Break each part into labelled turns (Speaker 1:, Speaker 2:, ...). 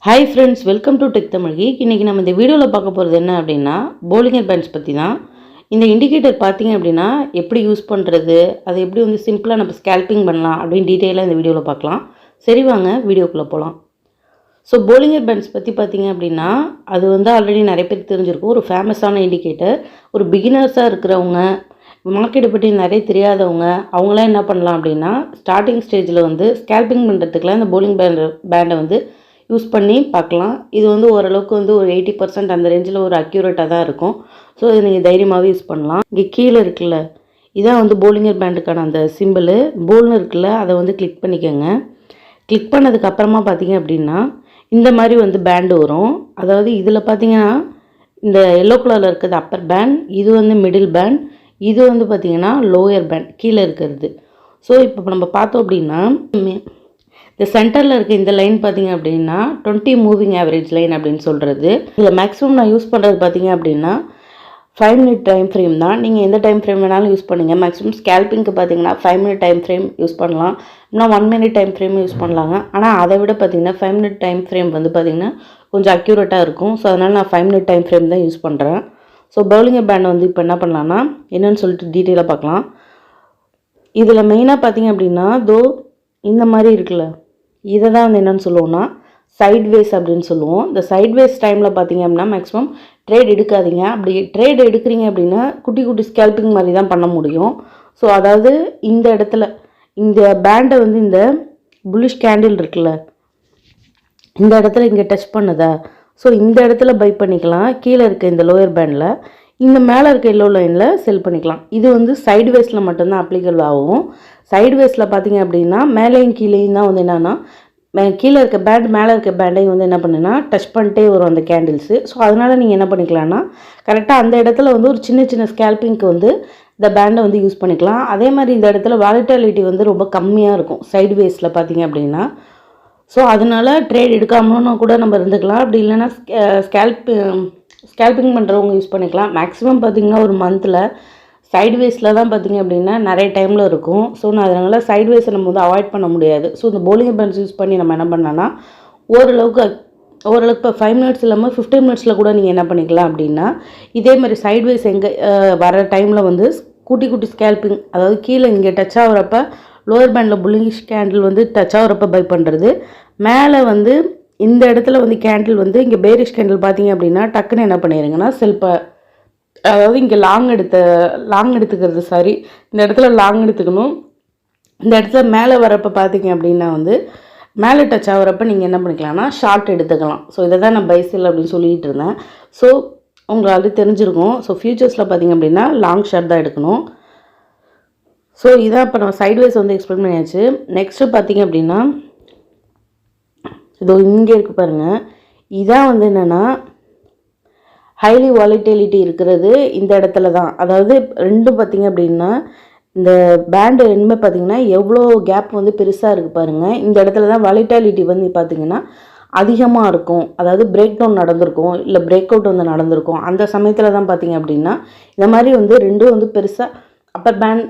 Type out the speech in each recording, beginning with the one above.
Speaker 1: Hi friends, welcome to techno Geek. இன்றைக்கி நம்ம இந்த வீடியோவில் பார்க்க போகிறது என்ன அப்படின்னா போலிங்கர் பேண்ட்ஸ் பற்றி தான். இந்த இண்டிகேட்டர் பார்த்தீங்க அப்படின்னா எப்படி யூஸ் பண்ணுறது, அதை எப்படி வந்து சிம்பிளாக நம்ம ஸ்கேல்பிங் பண்ணலாம் அப்படின்னு டீட்டெயிலாக இந்த வீடியோவில் பார்க்கலாம். சரி வாங்க வீடியோக்குள்ளே போகலாம். ஸோ போலிங்கர் பேண்ட்ஸ் பற்றி பார்த்தீங்க அப்படின்னா அது வந்து ஆல்ரெடி நிறைய பேருக்கு தெரிஞ்சிருக்கும். ஒரு ஃபேமஸான இண்டிகேட்டர். ஒரு பிகினர்ஸாக இருக்கிறவங்க, மார்க்கெட்டை பற்றி நிறைய தெரியாதவங்க, அவங்களாம் என்ன பண்ணலாம் அப்படின்னா ஸ்டார்டிங் ஸ்டேஜில் வந்து ஸ்கேல்பிங் பண்ணுறதுக்குலாம் இந்த போலிங் பேண்டை வந்து யூஸ் பண்ணி பார்க்கலாம். இது வந்து ஓரளவுக்கு வந்து ஒரு 80% அந்த ரேஞ்சில் ஒரு அக்யூரேட்டாக தான் இருக்கும். ஸோ இது நீங்கள் தைரியமாகவே யூஸ் பண்ணலாம். இங்கே கீழே இருக்குல்ல, இதான் வந்து போலிங்கர் பேண்டுக்கான அந்த சிம்பிளு. போல்னு இருக்குல்ல, அதை வந்து கிளிக் பண்ணிக்கோங்க. கிளிக் பண்ணதுக்கு அப்புறமா பார்த்தீங்க அப்படின்னா இந்த மாதிரி வந்து பேண்டு வரும். அதாவது இதில் பார்த்தீங்கன்னா இந்த எல்லோ கலரில் இருக்கிறது அப்பர் பேண்ட், இது வந்து மிடில் பேண்ட், இது வந்து பார்த்திங்கன்னா லோயர் பேண்ட் கீழே இருக்கிறது. ஸோ இப்போ நம்ம பார்த்தோம் அப்படின்னா இந்த சென்டரில் இருக்க இந்த லைன் பார்த்திங்க அப்படின்னா 20 மூவிங் ஆவரேஜ் லைன் அப்படின்னு சொல்கிறது. இதில் மேக்ஸிமம் நான் யூஸ் பண்ணுறது பார்த்திங்க அப்படின்னா 5 மினிட் டைம் ஃப்ரேம் தான். நீங்கள் எந்த டைம் ஃப்ரேம் வேணாலும் யூஸ் பண்ணுங்கள். மேக்ஸிமம் ஸ்கேல்பிங்க்கு பார்த்திங்கன்னா 5 மினிட் டைம் ஃப்ரேம் யூஸ் பண்ணலாம், இல்லைனா 1 மினிட் டைம் ஃப்ரேம் யூஸ் பண்ணலாங்க. ஆனால் அதை விட பார்த்திங்கன்னா 5 மினிட் டைம் ஃப்ரேம் வந்து பார்த்திங்கன்னா கொஞ்சம் அக்யூரேட்டாக இருக்கும். ஸோ அதனால் நான் 5 மினிட் டைம் ஃப்ரேம் தான் யூஸ் பண்ணுறேன். ஸோ பவுலிங்கர் பேண்ட் வந்து இப்போ என்ன பண்ணலான்னா என்னென்னு சொல்லிட்டு டீட்டெயிலாக பார்க்கலாம். இதில் மெயினாக பார்த்திங்க அப்படின்னா இந்த மாதிரி இருக்குல்ல, இதை தான் வந்து என்னென்னு சொல்லுவோம்னா சைட்வேஸ் அப்படின்னு சொல்லுவோம். இந்த சைட்வேஸ் டைமில் பார்த்திங்க அப்படின்னா மேக்ஸிமம் ட்ரேட் எடுக்காதீங்க. அப்படி ட்ரேட் எடுக்கிறீங்க அப்படின்னா குட்டி குட்டி ஸ்கேல்பிங் மாதிரி தான் பண்ண முடியும். ஸோ அதாவது இந்த இடத்துல இந்த பேண்டை வந்து இந்த புல்லிஷ் கேண்டில் இருக்குல்ல, இந்த இடத்துல இங்கே டச் பண்ணுதா, ஸோ இந்த இடத்துல பை பண்ணிக்கலாம். கீழே இருக்க இந்த லோயர் பேண்டில், இந்த மேலே இருக்க எல்லோ லைனில் செல் பண்ணிக்கலாம். இது வந்து சைட்வேஸில் மட்டும்தான் அப்ளிகபிள் ஆகும். சைட்வேஸில் பார்த்தீங்க அப்படின்னா மேலேயும் கீழேயும் தான் வந்து என்னென்னா கீழே இருக்க பேண்ட் மேலே இருக்க பேண்டையும் வந்து என்ன பண்ணுன்னா டச் பண்ணிட்டே வரும் அந்த கேண்டில்ஸு. ஸோ அதனால் நீங்கள் என்ன பண்ணிக்கலாம்னா கரெக்டாக அந்த இடத்துல வந்து ஒரு சின்ன சின்ன ஸ்கேல்பிங்க்கு வந்து இந்த பேண்டை வந்து யூஸ் பண்ணிக்கலாம். அதே மாதிரி இந்த இடத்துல வாலட்டிலிட்டி வந்து ரொம்ப கம்மியாக இருக்கும் சைட்வேஸில் பார்த்தீங்க அப்படின்னா. ஸோ அதனால் ட்ரேட் எடுக்காமலும் கூட நம்ம இருந்துக்கலாம். அப்படி இல்லைன்னா ஸ்கேல்பிங் பண்ணுறவங்க யூஸ் பண்ணிக்கலாம். மேக்ஸிமம் பார்த்திங்கன்னா ஒரு மந்தில் சைட்வேஸில் தான் பார்த்திங்க அப்படின்னா நிறைய டைமில் இருக்கும். ஸோ நான் அதனால் சைட்வேஸை நம்ம வந்து அவாய்ட் பண்ண முடியாது. ஸோ இந்த போலிங்கர் பேண்ட்ஸ் யூஸ் பண்ணி நம்ம என்ன பண்ணோன்னா ஓரளவுக்கு இப்போ 5 மினிட்ஸ் இல்லாமல் 15 மினிட்ஸில் கூட நீங்கள் என்ன பண்ணிக்கலாம் அப்படின்னா இதே மாதிரி சைட்வேஸ் எங்கே வர டைமில் வந்து குட்டி குட்டி ஸ்கேல்பிங், அதாவது கீழே இங்கே டச் ஆகிறப்ப லோயர் பேண்டில் புல்லிஷ் கேண்டில் வந்து டச் ஆகிறப்ப பை பண்ணுறது, மேலே வந்து இந்த இடத்துல வந்து கேண்டில் வந்து இங்கே பேரிஷ் கேண்டில் பார்த்தீங்க அப்படின்னா டக்குன்னு என்ன பண்ணிடுங்கன்னா அதாவது இங்கே லாங் எடுத்துக்கிறது, சாரி இந்த இடத்துல லாங் எடுத்துக்கணும். இந்த இடத்துல மேலே வரப்போ பார்த்தீங்க அப்படின்னா வந்து மேலே டச் ஆகிறப்ப நீங்கள் என்ன பண்ணிக்கலாம்னா ஷார்ட் எடுத்துக்கலாம். ஸோ இதை தான் நான் பைசெல் அப்படின்னு சொல்லிகிட்டு இருந்தேன். ஸோ உங்களுக்கு தெரிஞ்சிருக்கும். ஸோ ஃபியூச்சர்ஸில் பார்த்தீங்க அப்படின்னா லாங் ஷார்ட் தான் எடுக்கணும். ஸோ இதான் இப்போ நம்ம சைட்வேஸ் வந்து எக்ஸ்பிளைன் பண்ணியாச்சு. நெக்ஸ்ட்டு பார்த்தீங்க அப்படின்னா இதோ இங்கே இருக்குது பாருங்கள், இதான் வந்து என்னென்னா ஹைலி வாலிட்டிலிட்டி இருக்கிறது இந்த இடத்துல தான். அதாவது ரெண்டும் பார்த்திங்க அப்படின்னா இந்த பேண்டு ரெண்டுமே பார்த்திங்கன்னா எவ்வளோ கேப் வந்து பெருசாக இருக்குது பாருங்கள். இந்த இடத்துல தான் வாலிட்டிலிட்டி வந்து பார்த்திங்கன்னா அதிகமாக இருக்கும். அதாவது பிரேக் டவுன் நடந்திருக்கும், இல்லை பிரேக் அவுட் வந்து நடந்திருக்கும். அந்த சமயத்தில் தான் பார்த்திங்க அப்படின்னா இந்த மாதிரி வந்து ரெண்டும் வந்து பெருசாக அப்பர் பேண்ட்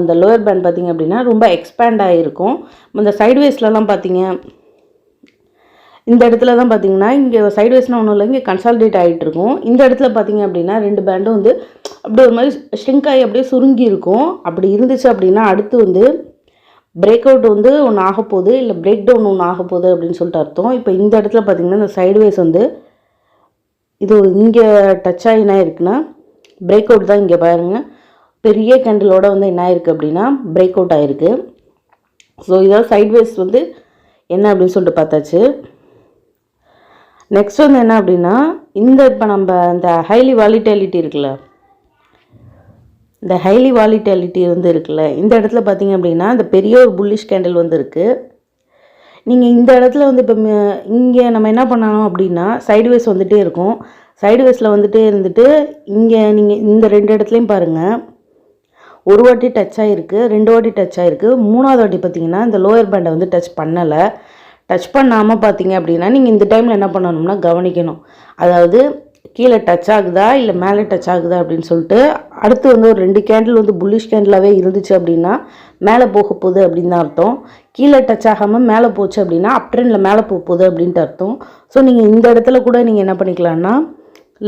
Speaker 1: இந்த லோயர் பேண்ட் பார்த்திங்க அப்படின்னா ரொம்ப எக்ஸ்பேண்ட் ஆகிருக்கும். இந்த சைட்வேஸ்லலாம் பார்த்திங்க இந்த இடத்துல தான் பார்த்திங்கன்னா இங்கே சைட்வேஸ்னால் ஒன்றும் இல்லை, இங்கே கன்சால்டேட் ஆகிட்டு இருக்கும். இந்த இடத்துல பார்த்திங்க அப்படின்னா ரெண்டு பேண்டும் வந்து அப்படி ஒரு மாதிரி ஷ்ரிங்க் ஆகி அப்படியே சுருங்கி இருக்கும். அப்படி இருந்துச்சு அப்படின்னா அடுத்து வந்து பிரேக் அவுட் வந்து ஒன்று ஆகப்போகுது, இல்லை பிரேக் டவுன் ஒன்று ஆகப்போகுது அப்படின்னு சொல்லிட்டு அர்த்தம். இப்போ இந்த இடத்துல பார்த்திங்கன்னா இந்த சைட்வேஸ் வந்து இது இங்கே டச் ஆகி என்ன இருக்குன்னா பிரேக் அவுட் தான். இங்கே பாருங்கள், பெரிய கேண்டிலோட வந்து என்ன ஆயிருக்கு அப்படின்னா பிரேக் அவுட் ஆகிருக்கு. ஸோ இதாவது சைட்வேஸ் வந்து என்ன அப்படின்னு சொல்லிட்டு பார்த்தாச்சு. நெக்ஸ்ட் வந்து என்ன அப்படின்னா இப்போ நம்ம இந்த ஹைலி வாலிட்டிலிட்டி இருக்குல்ல, இந்த ஹைலி வாலிட்டிலிட்டி வந்து இருக்குல்ல, இந்த இடத்துல பார்த்திங்க அப்படின்னா இந்த பெரிய ஒரு புல்லிஷ் கேண்டில் வந்து இருக்குது. நீங்கள் இந்த இடத்துல வந்து இப்போ இங்கே நம்ம என்ன பண்ணணும் அப்படின்னா சைட்வேஸ் வந்துகிட்டே இருக்கும். சைட்வேஸில் வந்துகிட்டே இருந்துட்டு இங்கே நீங்கள் இந்த ரெண்டு இடத்துலையும் பாருங்கள், ஒரு வாட்டி டச் ஆகிருக்கு, 2 வாட்டி டச் ஆகிருக்கு, 3ஆவது வாட்டி பார்த்திங்கன்னா இந்த லோயர் பேண்டை வந்து டச் பண்ணலை. டச் பண்ணாமல் பார்த்தீங்க அப்படின்னா நீங்கள் இந்த டைமில் என்ன பண்ணணும்னா கவனிக்கணும். அதாவது கீழே டச் ஆகுதா இல்லை மேலே டச் ஆகுதா அப்படின்னு சொல்லிட்டு அடுத்து வந்து ஒரு 2 கேண்டில் வந்து புல்லிஷ் கேண்டிலாகவே இருந்துச்சு அப்படின்னா மேலே போக போகுது அப்படின்னு தான் அர்த்தம். கீழே டச் ஆகாமல் மேலே போச்சு அப்படின்னா அப் ட்ரெண்டில் மேலே போக போகுது அப்படின்ட்டு அர்த்தம். ஸோ நீங்கள் இந்த இடத்துல கூட நீங்கள் என்ன பண்ணிக்கலாம்னா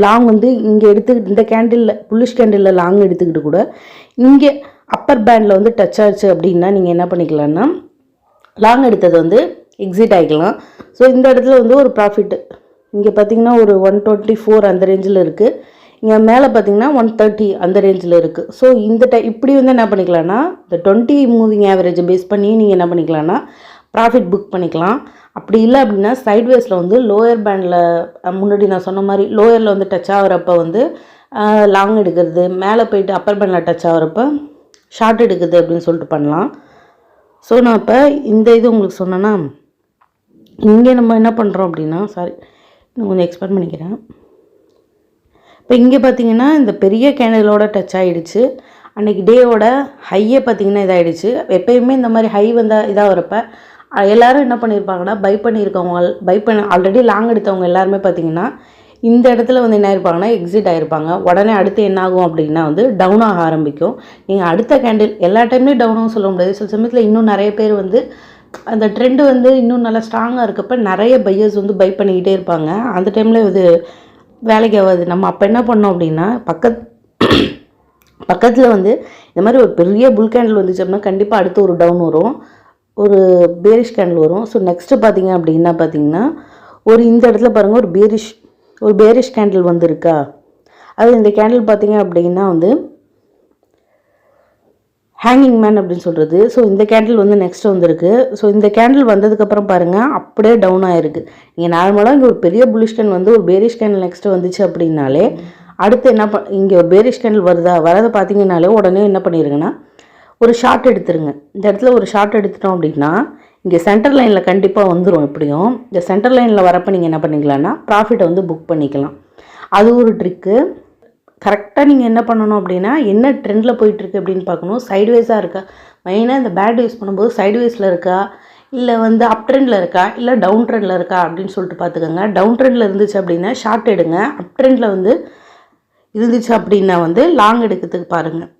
Speaker 1: லாங் வந்து இங்கே எடுத்துக்கிட்டு இந்த கேண்டிலில் புல்லிஷ் கேண்டிலில் லாங் எடுத்துக்கிட்டு கூட இங்கே அப்பர் பேண்டில் வந்து டச் ஆச்சு அப்படின்னா நீங்கள் என்ன பண்ணிக்கலாம்னா லாங் எடுத்தது வந்து எக்ஸிட் ஆகிக்கலாம். ஸோ இந்த இடத்துல வந்து ஒரு ப்ராஃபிட் இங்கே பார்த்தீங்கன்னா ஒரு 124 அந்த ரேஞ்சில் இருக்குது. இங்கே மேலே பார்த்தீங்கன்னா 130 அந்த ரேஞ்சில் இருக்குது. ஸோ இந்த இப்படி வந்து என்ன பண்ணிக்கலாம்னா இந்த 20 மூவிங் ஆவரேஜை பேஸ் பண்ணி நீங்கள் என்ன பண்ணிக்கலாம்னா ப்ராஃபிட் புக் பண்ணிக்கலாம். அப்படி இல்லை அப்படின்னா சைட்வேஸில் வந்து லோயர் பேண்டில் முன்னாடி நான் சொன்ன மாதிரி லோயரில் வந்து டச் ஆகிறப்ப வந்து லாங் எடுக்கிறது, மேலே போயிட்டு அப்பர் பேண்டில் டச் ஆகிறப்ப ஷார்ட் எடுக்குது அப்படின்னு சொல்லிட்டு பண்ணலாம். ஸோ நான் இப்போ இந்த இது உங்களுக்கு சொன்னேன்னா இங்கே நம்ம என்ன பண்ணுறோம் அப்படின்னா நான் கொஞ்சம் எக்ஸ்பேண்ட் பண்ணிக்கிறேன். இப்போ இங்கே பார்த்தீங்கன்னா இந்த பெரிய கேண்டிலோட டச் ஆகிடுச்சு. அன்றைக்கி டேயோட ஹையே பார்த்தீங்கன்னா இதாகிடுச்சு. எப்போயுமே இந்த மாதிரி ஹை வந்தால் இதாகிறப்ப எல்லோரும் என்ன பண்ணியிருப்பாங்கன்னா பை பண்ண ஆல்ரெடி லாங் எடுத்தவங்க எல்லாருமே பார்த்தீங்கன்னா இந்த இடத்துல வந்து என்ன ஆயிருப்பாங்கன்னா எக்ஸிட் ஆகிருப்பாங்க. உடனே அடுத்து என்ன ஆகும் அப்படின்னா வந்து டவுன் ஆக ஆரம்பிக்கும். நீங்கள் அடுத்த கேண்டில் எல்லா டைம்லேயும் டவுனாகவும் சொல்ல முடியாது. சில சமயத்தில் இன்னும் நிறைய பேர் வந்து அந்த ட்ரெண்டு வந்து இன்னும் நல்லா ஸ்ட்ராங்காக இருக்கப்போ நிறைய பையர்ஸ் வந்து பை பண்ணிக்கிட்டே இருப்பாங்க. அந்த டைமில் இது வேலைக்கு ஆகாது. நம்ம அப்போ என்ன பண்ணோம் அப்படின்னா பக்கத்தில் வந்து இந்த மாதிரி ஒரு பெரிய புல் கேண்டில் வந்துச்சு அப்படின்னா கண்டிப்பாக அடுத்து ஒரு டவுன் வரும், ஒரு பேரிஷ் கேண்டில் வரும். ஸோ நெக்ஸ்ட்டு பார்த்தீங்கன்னா ஒரு இந்த இடத்துல பாருங்கள் ஒரு பேரிஷ் கேண்டில் வந்துருக்கா. அது இந்த கேண்டில் பார்த்தீங்க அப்படின்னா வந்து ஹேங்கிங் மேன் அப்படின்னு சொல்கிறது. ஸோ இந்த கேண்டில் வந்து நெக்ஸ்ட் வந்துருக்கு. ஸோ இந்த கேண்டில் வந்ததுக்கப்புறம் பாருங்கள் அப்படியே டவுன் ஆகிருக்கு. நீங்கள் நார்மலாக இங்கே ஒரு பெரிய புல்லிஷ் கேண்டில் வந்து ஒரு பேரிஷ் கேண்டில் நெக்ஸ்ட்டு வந்துச்சு அப்படின்னாலே அடுத்து என்ன இங்கே ஒரு பேரிஷ் கேண்டில் வரதை பார்த்தீங்கன்னாலே உடனே என்ன பண்ணிடுங்கன்னா ஒரு ஷார்ட் எடுத்துருங்க. இந்த இடத்துல ஒரு ஷார்ட் எடுத்துட்டோம் அப்படின்னா இங்கே சென்டர் லைனில் கண்டிப்பாக வந்துடும். எப்படியும் இந்த சென்டர் லைனில் வரப்போ நீங்கள் என்ன பண்ணிக்கலாம்னா ப்ராஃபிட்டை வந்து புக் பண்ணிக்கலாம். அது ஒரு ட்ரிக்கு. கரெக்டாக நீங்கள் என்ன பண்ணணும் அப்படின்னா என்ன ட்ரெண்டில் போயிட்டுருக்கு அப்படின்னு பார்க்கணும். சைட்வேஸாக இருக்கா, மெயினாக இந்த பேட் யூஸ் பண்ணும்போது சைட்வேஸில் இருக்கா இல்லை வந்து அப் ட்ரெண்டில் இருக்கா இல்லை டவுன் ட்ரெண்டில் இருக்கா அப்படின்னு சொல்லிட்டு பார்த்துக்கோங்க. டவுன் ட்ரெண்டில் இருந்துச்சு அப்படின்னா ஷார்ட் எடுங்க. அப் ட்ரெண்டில் வந்து இருந்துச்சு அப்படின்னா வந்து லாங் எடுக்கிறதுக்கு பாருங்கள்.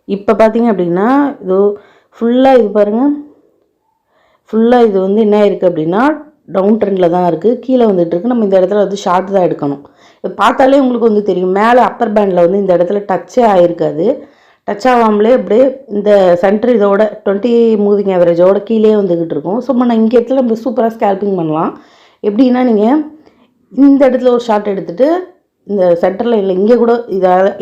Speaker 1: இப்போ பார்த்தீங்க அப்படின்னா இது ஃபுல்லாக இது பாருங்கள், ஃபுல்லாக இது வந்து என்ன இருக்குது அப்படின்னா டவுன் ட்ரெண்டில் தான் இருக்குது, கீழே வந்துட்டுருக்கு. நம்ம இந்த இடத்துல வந்து ஷார்ட் தான் எடுக்கணும். இப்போ பார்த்தாலே உங்களுக்கு வந்து தெரியும் மேலே அப்பர் பேண்டில் வந்து இந்த இடத்துல டச்சே ஆகிருக்காது. டச் ஆகாமலே அப்படியே இந்த சென்டர் இதோட 20 மூவிங் ஆவரேஜோட கீழே வந்துக்கிட்டு இருக்கும். ஸோ நம்ம இங்கே இடத்துல நம்ம சூப்பராக ஸ்கேல்பிங் பண்ணலாம். எப்படின்னா நீங்கள் இந்த இடத்துல ஒரு ஷார்ட் எடுத்துகிட்டு இந்த சென்டர் லைனில் இங்கே கூட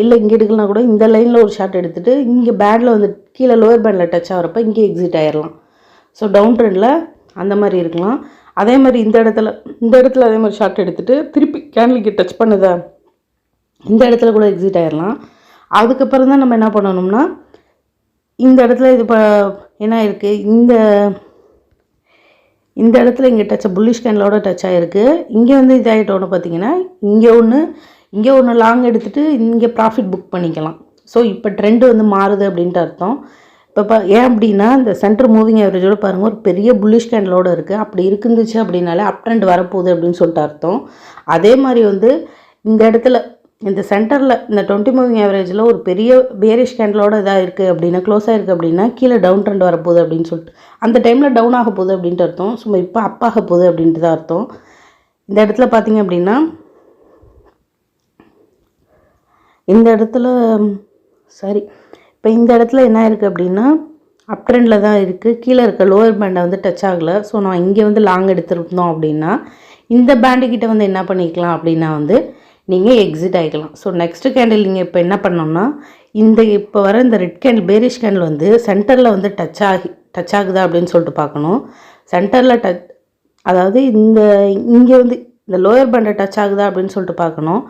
Speaker 1: இல்லை இங்கே எடுக்கலனா கூட இந்த லைனில் ஒரு ஷார்ட் எடுத்துகிட்டு இங்கே பேண்டில் வந்து கீழே லோயர் பேண்டில் டச் ஆகிறப்ப இங்கே எக்ஸிட் ஆகிடலாம். ஸோ டவுன் ட்ரெண்டில் அந்த மாதிரி இருக்கலாம். அதே மாதிரி இந்த இடத்துல அதே மாதிரி ஷார்ட் எடுத்துகிட்டு திருப்பி கேண்டிலுக்கு டச் பண்ணுதா இந்த இடத்துல கூட எக்ஸிட் ஆகிடலாம். அதுக்கப்புறம் தான் நம்ம என்ன பண்ணணும்னா இந்த இடத்துல இது என்ன இருக்குது இந்த இடத்துல இங்கே புல்லிஷ் கேண்டிலோட டச் ஆகிருக்கு. இங்கே வந்து இதாகிட்டோன்னு பார்த்தீங்கன்னா இங்கே ஒன்று லாங் எடுத்துகிட்டு இங்கே ப்ராஃபிட் புக் பண்ணிக்கலாம். ஸோ இப்போ ட்ரெண்டு வந்து மாறுது அப்படின்ட்டு அர்த்தம். இப்போ ஏன் அப்படின்னா இந்த சென்டர் மூவிங் ஆவரேஜோட பாருங்கள் ஒரு பெரிய புல்லிஷ் கேண்டிலோடு இருக்குது. அப்படி இருந்துச்சு அப்படின்னாலே அப் ட்ரெண்ட் வரப்போகுது அப்படின்னு சொல்லிட்டு அர்த்தம். அதே மாதிரி வந்து இந்த இடத்துல இந்த சென்டரில் இந்த 20 மூவிங் ஆவரேஜில் ஒரு பெரிய பேரிஷ் கேண்டிலோட இதாக இருக்குது அப்படின்னா க்ளோஸ் ஆகிருக்கு அப்படின்னா கீழே டவுன் ட்ரெண்ட் வரப்போகுது அப்படின்னு சொல்லிட்டு அந்த டைமில் டவுன் ஆக போகுது அப்படின்ட்டு அர்த்தம். சும்மா இப்போ அப் ஆக போகுது அப்படின்ட்டு தான் அர்த்தம். இந்த இடத்துல பார்த்தீங்க அப்படின்னா இந்த இடத்துல இப்போ இந்த இடத்துல என்ன இருக்குது அப்படின்னா அப் ட்ரெண்டில் தான் இருக்குது. கீழே இருக்க லோயர் பேண்டை வந்து டச் ஆகலை. ஸோ நான் இங்கே வந்து லாங் எடுத்துருந்தோம் அப்படின்னா இந்த பேண்டுக்கிட்ட வந்து என்ன பண்ணிக்கலாம் அப்படின்னா வந்து நீங்கள் எக்ஸிட் ஆகிக்கலாம். ஸோ நெக்ஸ்ட்டு கேண்டில் நீங்கள் இப்போ என்ன பண்ணோம்னா இப்போ வர இந்த ரெட் கேண்டில் பேரிஷ் கேண்டில் வந்து சென்டரில் வந்து டச் ஆகுதா அப்படின்னு சொல்லிட்டு பார்க்கணும். சென்டரில் அதாவது இங்கே வந்து இந்த லோயர் பேண்டை டச் ஆகுதா அப்படின்னு சொல்லிட்டு பார்க்கணும்.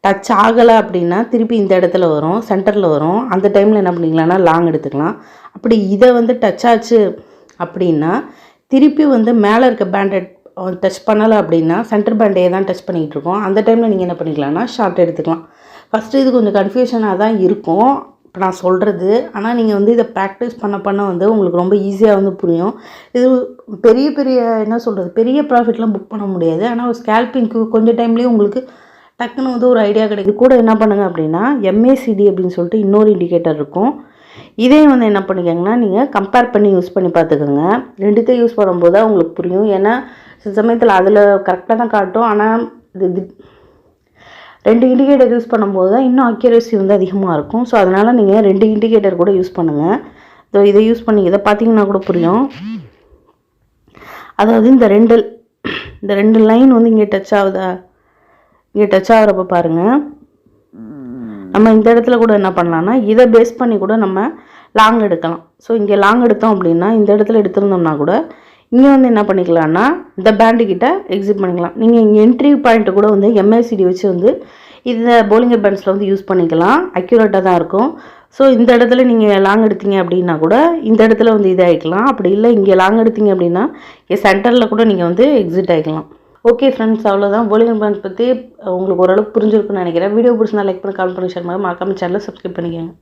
Speaker 1: டச் ஆகலை அப்படின்னா திருப்பி இந்த இடத்துல வரும், சென்டரில் வரும். அந்த டைமில் என்ன பண்ணிக்கலாம்னா லாங் எடுத்துக்கலாம். அப்படி இதை வந்து டச் ஆச்சு அப்படின்னா திருப்பி வந்து மேலே இருக்க பேண்டை டச் பண்ணலை அப்படின்னா சென்டர் பேண்டையே தான் டச் பண்ணிக்கிட்டு இருக்கோம். அந்த டைமில் நீங்கள் என்ன பண்ணிக்கலாம்னா ஷார்ட் எடுத்துக்கலாம். ஃபஸ்ட்டு இது கொஞ்சம் கன்ஃபியூஷனாக தான் இருக்கும். இப்போ நான் சொல்கிறது. ஆனால் நீங்கள் வந்து இதை ப்ராக்டிஸ் பண்ண வந்து உங்களுக்கு ரொம்ப ஈஸியாக வந்து புரியும். இது பெரிய பெரிய என்ன சொல்கிறது, பெரிய ப்ராஃபிட்லாம் புக் பண்ண முடியாது. ஆனால் ஸ்கேல்பிங்க்கு கொஞ்சம் டைம்லேயே உங்களுக்கு டக்குன்னு வந்து ஒரு ஐடியா கிடைக்கும். கூட என்ன பண்ணுங்கள் அப்படின்னா MACD அப்படின்னு சொல்லிட்டு இன்னொரு இண்டிகேட்டர் இருக்கும். இதே வந்து என்ன பண்ணிக்கோங்கன்னா நீங்கள் கம்பேர் பண்ணி யூஸ் பண்ணி பார்த்துக்கோங்க. ரெண்டுத்தையும் யூஸ் பண்ணும்போது தான் உங்களுக்கு புரியும். ஏன்னா சில சமயத்தில் அதில் கரெக்டாக தான் காட்டும். ஆனால் இது 2 இண்டிகேட்டர் யூஸ் பண்ணும்போது தான் இன்னும் அக்யூரசி வந்து அதிகமாக இருக்கும். ஸோ அதனால் நீங்கள் 2 இண்டிகேட்டர் கூட யூஸ் பண்ணுங்கள். ஸோ இதை யூஸ் பண்ணி இதை பார்த்தீங்கன்னா கூட புரியும். அதாவது இந்த ரெண்டு லைன் வந்து இங்கே டச் ஆகுதா, இங்கே டச் ஆகிறப்ப பாருங்கள், நம்ம இந்த இடத்துல கூட என்ன பண்ணலான்னா இதை பேஸ் பண்ணி கூட நம்ம லாங் எடுக்கலாம். ஸோ இங்கே லாங் எடுத்தோம் அப்படின்னா இந்த இடத்துல எடுத்திருந்தோம்னா கூட இங்கே வந்து என்ன பண்ணிக்கலாம்னா இந்த பேண்டுக்கிட்ட எக்ஸிட் பண்ணிக்கலாம். நீங்கள் இங்கே என்ட்ரி பாயிண்ட்டு கூட வந்து MACD வச்சு வந்து இந்த போலிங்கர் பேண்ட்ஸில் வந்து யூஸ் பண்ணிக்கலாம். அக்யூரேட்டாக தான் இருக்கும். ஸோ இந்த இடத்துல நீங்கள் லாங் எடுத்தீங்க அப்படின்னா கூட இந்த இடத்துல வந்து இதாகிக்கலாம். அப்படி இல்லை இங்கே லாங் எடுத்தீங்க அப்படின்னா இங்கே சென்டரில் கூட நீங்கள் வந்து எக்ஸிட் ஆகிக்கலாம். ஓகே ஃப்ரெண்ட்ஸ், அவ்வளோதான். போலிங்கர் பேண்ட்ஸ் பற்றி உங்களுக்கு ஓரளவுக்கு புரிஞ்சிருக்குன்னு நினைக்கிறேன். வீடியோ பிடிச்சிருந்தா லைக் பண்ணி, கால் பண்ணி, ஷேர் பண்ணி, மறக்காம சேனலை சப்ஸ்கிரைப் பண்ணிக்கோங்க.